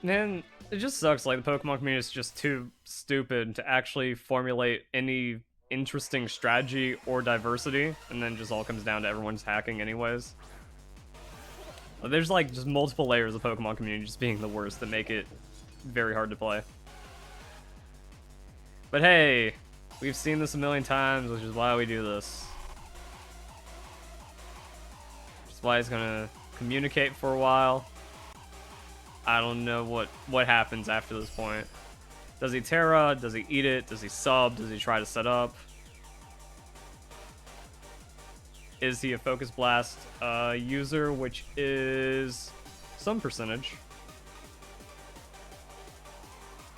Man, it just sucks. Like, the Pokemon community is just too stupid to actually formulate any interesting strategy or diversity, and then just all comes down to everyone's hacking anyways. There's like just multiple layers of Pokemon community just being the worst that make it very hard to play. But hey, we've seen this a million times, which is why we do this. Which is why he's gonna communicate for a while. I don't know what happens after this point. Does he Terra? Does he eat it? Does he sub? Does he try to set up? Is he a Focus Blast user, which is some percentage.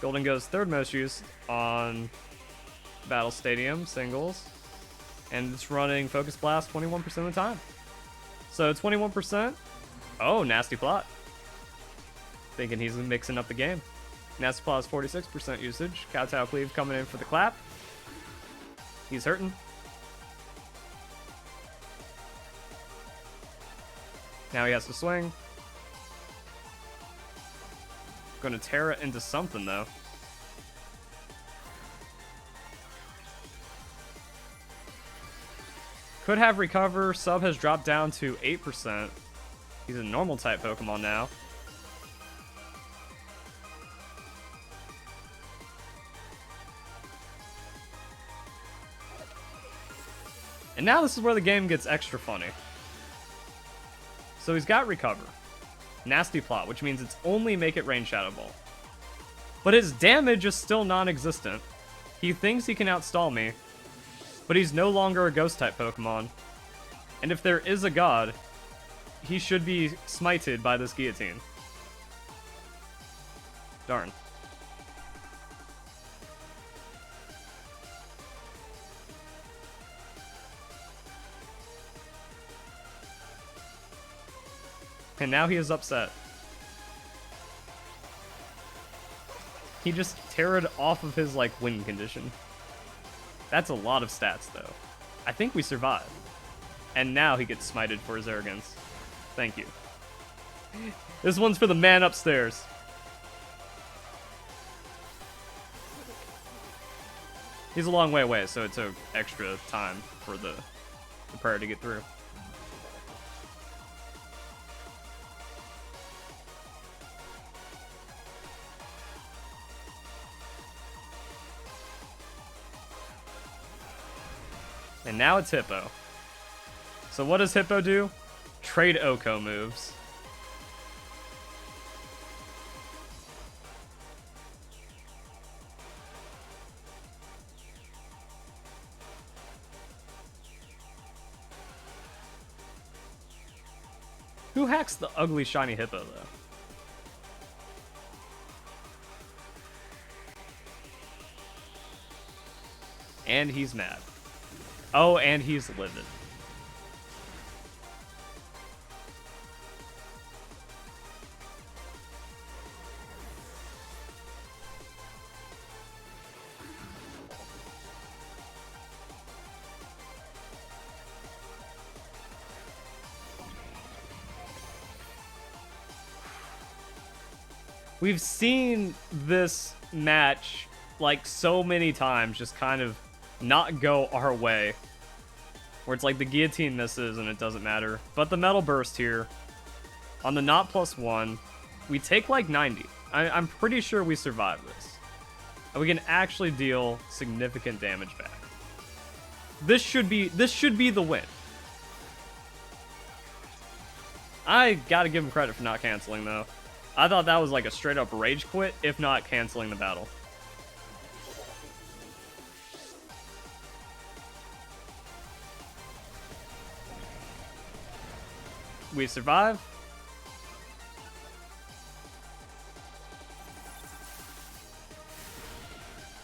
Golden goes third most used on Battle Stadium singles, and it's running Focus Blast 21% of the time. So 21%. Oh, nasty plot. Thinking he's mixing up the game. Nasty plot is 46% usage. Kowtow Cleave coming in for the clap. He's hurting. Now he has to swing. Gonna tear it into something, though. Could have recover. Sub has dropped down to 8%. He's a normal type Pokemon now. And now this is where the game gets extra funny. So he's got recover. Nasty plot, which means it's only make it rain Shadow Ball. But his damage is still non-existent. He thinks he can outstall me, but he's no longer a ghost type Pokemon. And if there is a god, he should be smited by this guillotine. Darn. And now he is upset. He just teared off of his, like, win condition. That's a lot of stats, though. I think we survive. And now he gets smited for his arrogance. Thank you. This one's for the man upstairs. He's a long way away, so it took extra time for the prayer to get through. And now it's Hippo. So what does Hippo do? Trade Oko moves. Who hacks the ugly shiny Hippo, though? And he's mad. Oh, and he's livid. We've seen this match like so many times just kind of not go our way, where it's like the guillotine misses and it doesn't matter. But the metal burst here on the not +1, we take like 90. I'm pretty sure we survive this, and we can actually deal significant damage back. This should be the win. I gotta give him credit for not canceling, though. I thought that was like a straight up rage quit, if not canceling the battle. We survive.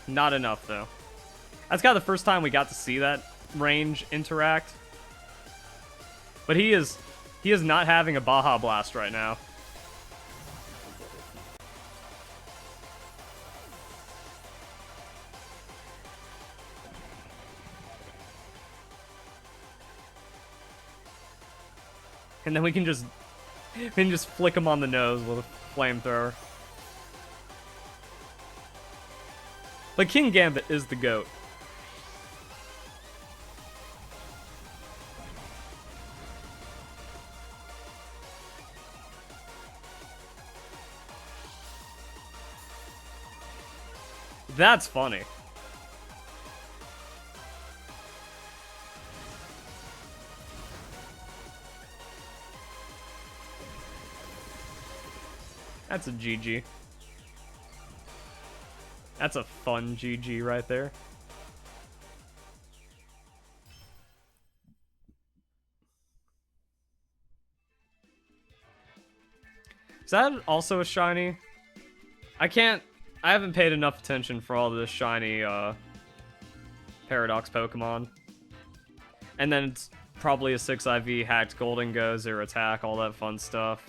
Not enough, though. That's kind of the first time we got to see that range interact. But he is not having a Baja Blast right now. And then we can just flick him on the nose with a flamethrower. But King Gambit is the GOAT. That's funny. That's a GG. That's a fun GG right there. Is that also a shiny? I haven't paid enough attention for all this shiny Paradox Pokemon. And then it's probably a 6 IV hacked Golden Go, 0 attack, all that fun stuff.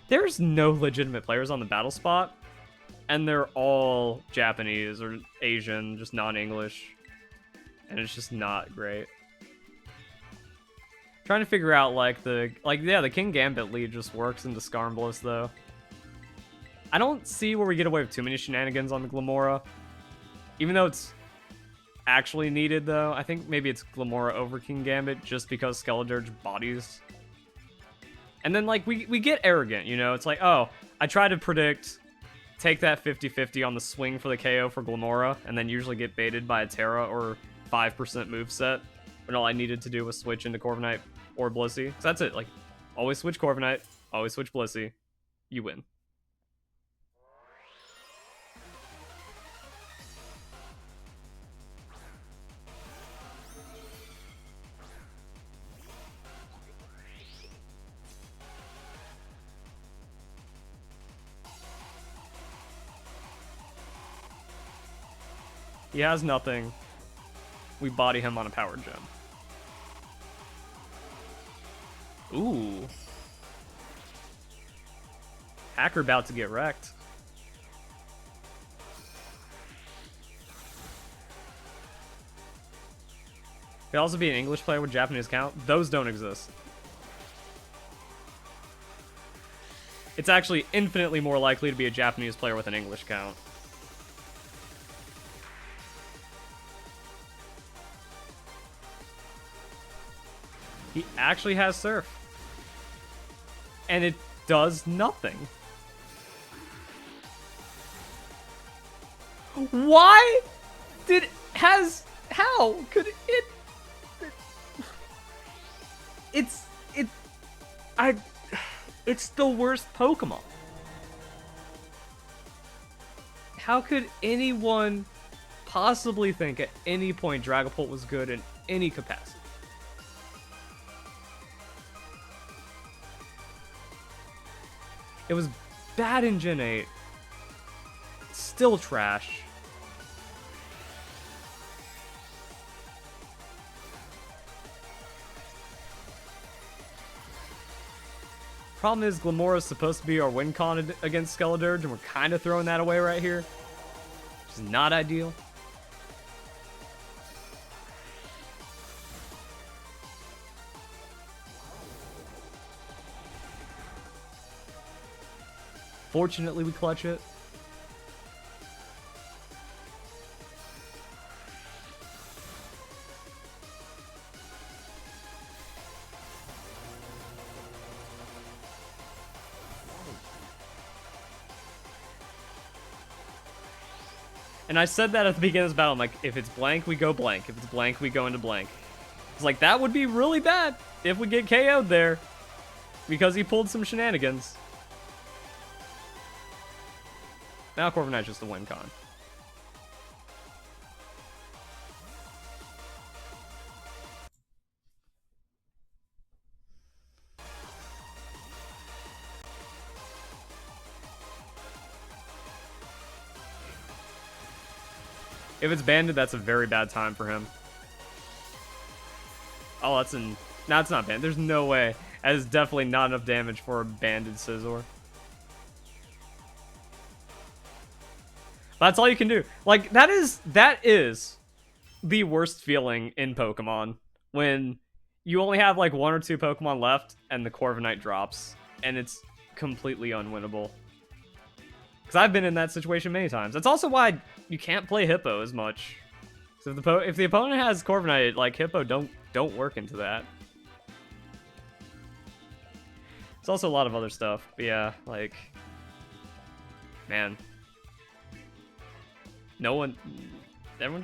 There's no legitimate players on the battle spot, and they're all Japanese or Asian, just non-English. And it's just not great. Trying to figure out the King Gambit lead just works into Skarnbliss though. I don't see where we get away with too many shenanigans on the Glamora. Even though it's actually needed though. I think maybe it's Glamora over King Gambit just because Skeledirge bodies. And then like we get arrogant, you know? It's like, oh, I try to predict, take that 50-50 on the swing for the KO for Glamora, and then usually get baited by a Terra or 5% moveset. When all I needed to do was switch into Corviknight or Blissey. So that's it. Like, always switch Corviknight, always switch Blissey. You win. He has nothing. We body him on a power gem. Ooh. Hacker about to get wrecked. Could also be an English player with Japanese account. Those don't exist. It's actually infinitely more likely to be a Japanese player with an English account. He actually has Surf. And it does nothing. Why how could it? It's the worst Pokemon. How could anyone possibly think at any point Dragapult was good in any capacity? It was bad in Gen 8. Still trash. Problem is, Glamora is supposed to be our win con against Skeledirge, and we're kind of throwing that away right here. Which is not ideal. Fortunately, we clutch it. And I said that at the beginning of this battle. I'm like, if it's blank, we go blank. If it's blank, we go into blank. It's like, that would be really bad if we get KO'd there. Because he pulled some shenanigans. Now Corviknight's just the win con. If it's banded, that's a very bad time for him. Oh, that's in... No, it's not banded. There's no way. That is definitely not enough damage for a banded Scizor. That's all you can do. Like, that is the worst feeling in Pokemon. When you only have, like, 1 or 2 Pokemon left, and the Corviknight drops. And it's completely unwinnable. Because I've been in that situation many times. That's also why you can't play Hippo as much. So if the opponent has Corviknight, like, Hippo don't work into that. There's also a lot of other stuff. But yeah, like, man. Everyone's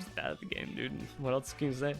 just bad at the game, dude. What else can you say?